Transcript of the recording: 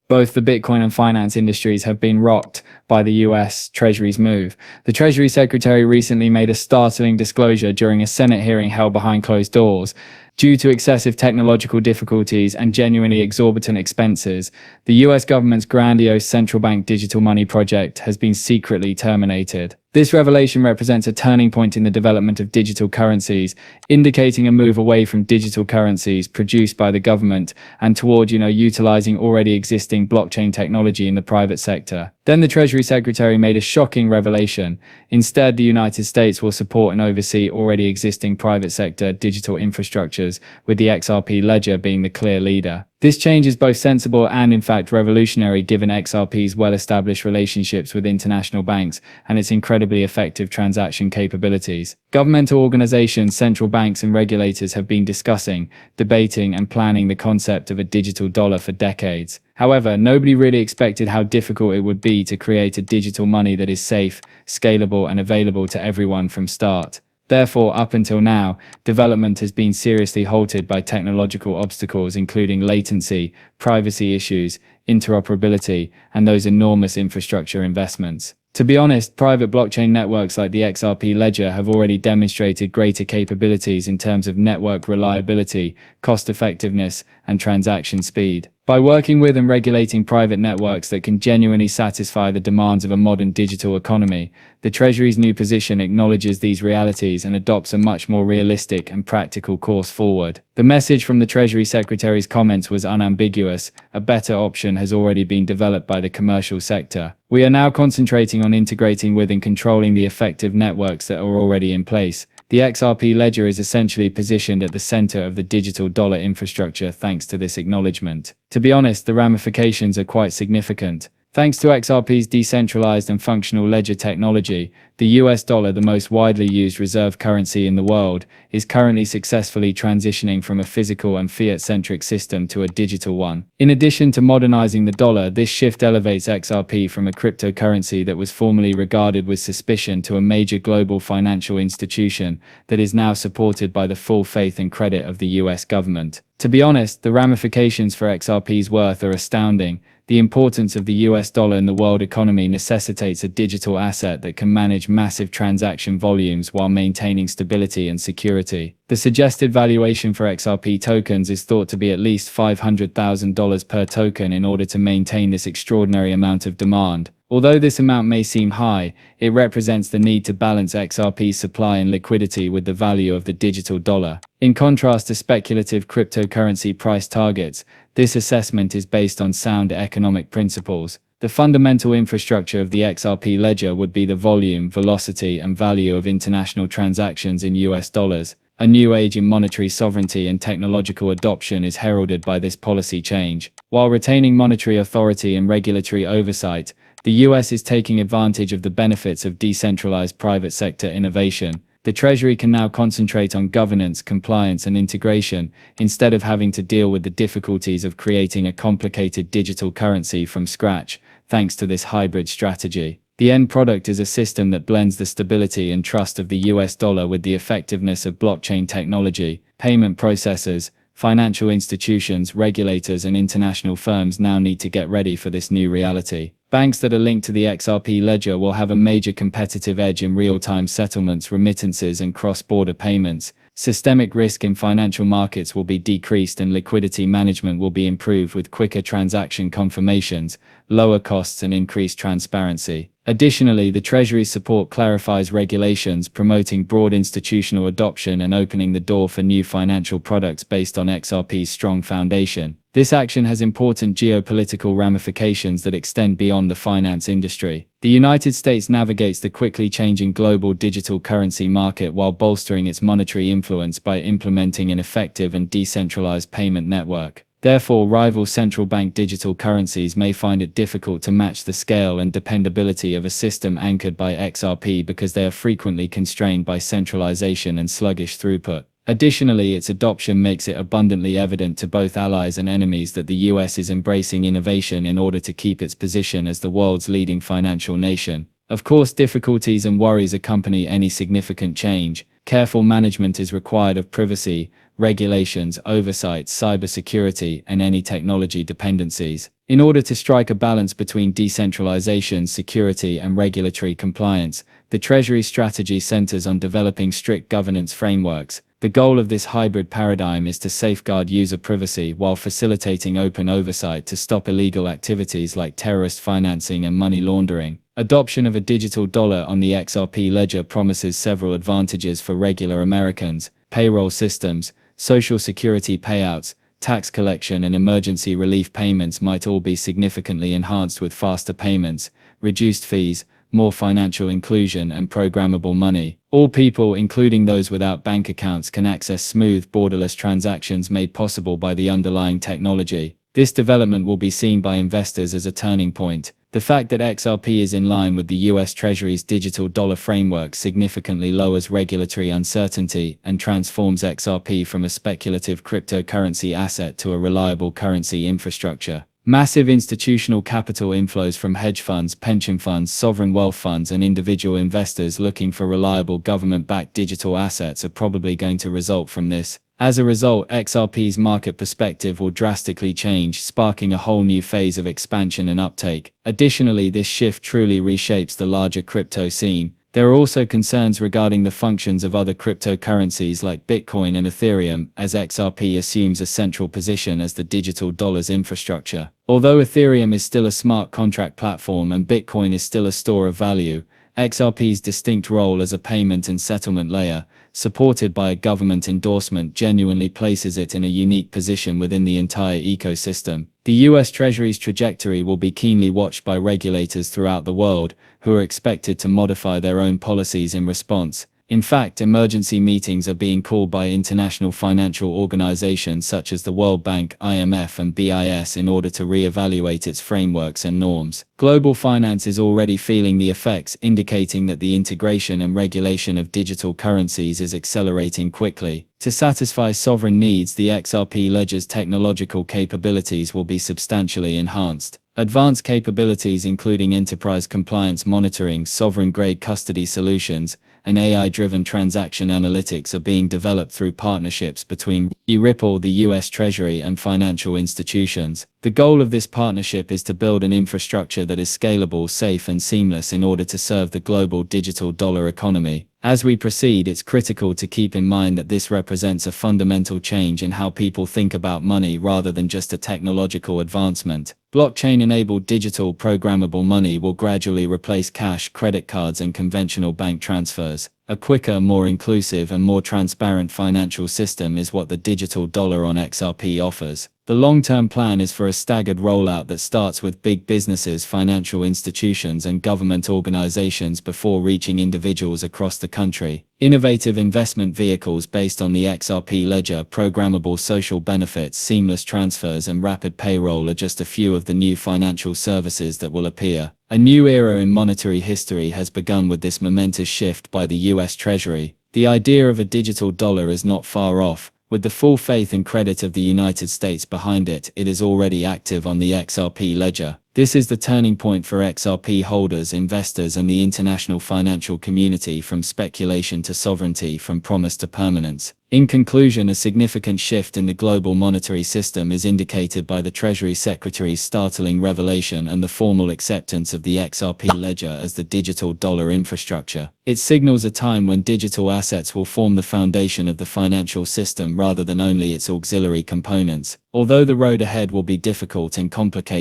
Both the Bitcoin and finance industries have been rocked by the US Treasury's move. The Treasury Secretary recently made a startling disclosure during a Senate hearing held behind closed doors. Due to excessive technological difficulties and genuinely exorbitant expenses, the US government's grandiose central bank digital money project has been secretly terminated. This revelation represents a turning point in the development of digital currencies, indicating a move away from digital currencies produced by the government and toward, utilizing already existing blockchain technology in the private sector. Then the Treasury Secretary made a shocking revelation. Instead, the United States will support and oversee already existing private sector digital infrastructures, with the XRP ledger being the clear leader. This change is both sensible and in fact revolutionary given XRP's well-established relationships with international banks and its incredibly effective transaction capabilities. Governmental organizations, central banks and regulators have been discussing, debating and planning the concept of a digital dollar for decades. However, nobody really expected how difficult it would be to create a digital money that is safe, scalable and available to everyone from start. Therefore, up until now, development has been seriously halted by technological obstacles including latency, privacy issues, interoperability, and those enormous infrastructure investments. To be honest, private blockchain networks like the XRP ledger have already demonstrated greater capabilities in terms of network reliability, cost-effectiveness, and transaction speed. By working with and regulating private networks that can genuinely satisfy the demands of a modern digital economy, the Treasury's new position acknowledges these realities and adopts a much more realistic and practical course forward. The message from the Treasury Secretary's comments was unambiguous: a better option has already been developed by the commercial sector. We are now concentrating on integrating with and controlling the effective networks that are already in place. The XRP ledger is essentially positioned at the center of the digital dollar infrastructure thanks to this acknowledgement. To be honest, the ramifications are quite significant. Thanks to XRP's decentralized and functional ledger technology, the US dollar, the most widely used reserve currency in the world, is currently successfully transitioning from a physical and fiat-centric system to a digital one. In addition to modernizing the dollar, this shift elevates XRP from a cryptocurrency that was formerly regarded with suspicion to a major global financial institution that is now supported by the full faith and credit of the US government. To be honest, the ramifications for XRP's worth are astounding. The importance of the US dollar in the world economy necessitates a digital asset that can manage massive transaction volumes while maintaining stability and security. The suggested valuation for XRP tokens is thought to be at least $500,000 per token in order to maintain this extraordinary amount of demand. Although this amount may seem high, it represents the need to balance XRP's supply and liquidity with the value of the digital dollar. In contrast to speculative cryptocurrency price targets, this assessment is based on sound economic principles. The fundamental infrastructure of the XRP ledger would be the volume, velocity, and value of international transactions in US dollars. A new age in monetary sovereignty and technological adoption is heralded by this policy change. While retaining monetary authority and regulatory oversight, the US is taking advantage of the benefits of decentralized private sector innovation. The Treasury can now concentrate on governance, compliance, and integration, instead of having to deal with the difficulties of creating a complicated digital currency from scratch, thanks to this hybrid strategy. The end product is a system that blends the stability and trust of the US dollar with the effectiveness of blockchain technology. Payment processors, financial institutions, regulators, and international firms now need to get ready for this new reality. Banks that are linked to the XRP ledger will have a major competitive edge in real-time settlements, remittances, and cross-border payments. Systemic risk in financial markets will be decreased and liquidity management will be improved with quicker transaction confirmations, lower costs, and increased transparency. Additionally, the Treasury's support clarifies regulations, promoting broad institutional adoption and opening the door for new financial products based on XRP's strong foundation. This action has important geopolitical ramifications that extend beyond the finance industry. The United States navigates the quickly changing global digital currency market while bolstering its monetary influence by implementing an effective and decentralized payment network. Therefore, rival central bank digital currencies may find it difficult to match the scale and dependability of a system anchored by XRP because they are frequently constrained by centralization and sluggish throughput. Additionally, its adoption makes it abundantly evident to both allies and enemies that the US is embracing innovation in order to keep its position as the world's leading financial nation. Of course, difficulties and worries accompany any significant change. Careful management is required of privacy, regulations, oversight, cybersecurity, and any technology dependencies. In order to strike a balance between decentralization, security, and regulatory compliance, the Treasury strategy centers on developing strict governance frameworks. The goal of this hybrid paradigm is to safeguard user privacy while facilitating open oversight to stop illegal activities like terrorist financing and money laundering. Adoption of a digital dollar on the XRP ledger promises several advantages for regular Americans. Payroll systems, social security payouts, tax collection and emergency relief payments might all be significantly enhanced with faster payments, reduced fees, more financial inclusion and programmable money. All people, including those without bank accounts, can access smooth, borderless transactions made possible by the underlying technology. This development will be seen by investors as a turning point. The fact that XRP is in line with the US Treasury's digital dollar framework significantly lowers regulatory uncertainty and transforms XRP from a speculative cryptocurrency asset to a reliable currency infrastructure. Massive institutional capital inflows from hedge funds, pension funds, sovereign wealth funds, and individual investors looking for reliable government-backed digital assets are probably going to result from this. As a result, XRP's market perspective will drastically change, sparking a whole new phase of expansion and uptake. Additionally, this shift truly reshapes the larger crypto scene. There are also concerns regarding the functions of other cryptocurrencies like Bitcoin and Ethereum, as XRP assumes a central position as the digital dollar's infrastructure. Although Ethereum is still a smart contract platform and Bitcoin is still a store of value, XRP's distinct role as a payment and settlement layer, supported by a government endorsement, genuinely places it in a unique position within the entire ecosystem. The US Treasury's trajectory will be keenly watched by regulators throughout the world, who are expected to modify their own policies in response. In fact, emergency meetings are being called by international financial organizations such as the World Bank, IMF, and BIS in order to re-evaluate its frameworks and norms. Global finance is already feeling the effects, indicating that the integration and regulation of digital currencies is accelerating quickly. To satisfy sovereign needs, the XRP ledger's technological capabilities will be substantially enhanced. Advanced capabilities including enterprise compliance monitoring, sovereign-grade custody solutions, and AI-driven transaction analytics are being developed through partnerships between Ripple, the US Treasury, and financial institutions. The goal of this partnership is to build an infrastructure that is scalable, safe, and seamless in order to serve the global digital dollar economy. As we proceed, it's critical to keep in mind that this represents a fundamental change in how people think about money rather than just a technological advancement. Blockchain-enabled digital programmable money will gradually replace cash, credit cards, and conventional bank transfers. A quicker, more inclusive, and more transparent financial system is what the digital dollar on XRP offers. The long-term plan is for a staggered rollout that starts with big businesses, financial institutions, and government organizations before reaching individuals across the country. Innovative investment vehicles based on the XRP ledger, programmable social benefits, seamless transfers, and rapid payroll are just a few of the new financial services that will appear. A new era in monetary history has begun with this momentous shift by the US Treasury. The idea of a digital dollar is not far off. With the full faith and credit of the United States behind it, it is already active on the XRP ledger. This is the turning point for XRP holders, investors, and the international financial community, from speculation to sovereignty, from promise to permanence. In conclusion, a significant shift in the global monetary system is indicated by the Treasury Secretary's startling revelation and the formal acceptance of the XRP ledger as the digital dollar infrastructure. It signals a time when digital assets will form the foundation of the financial system rather than only its auxiliary components. Although the road ahead will be difficult and complicated,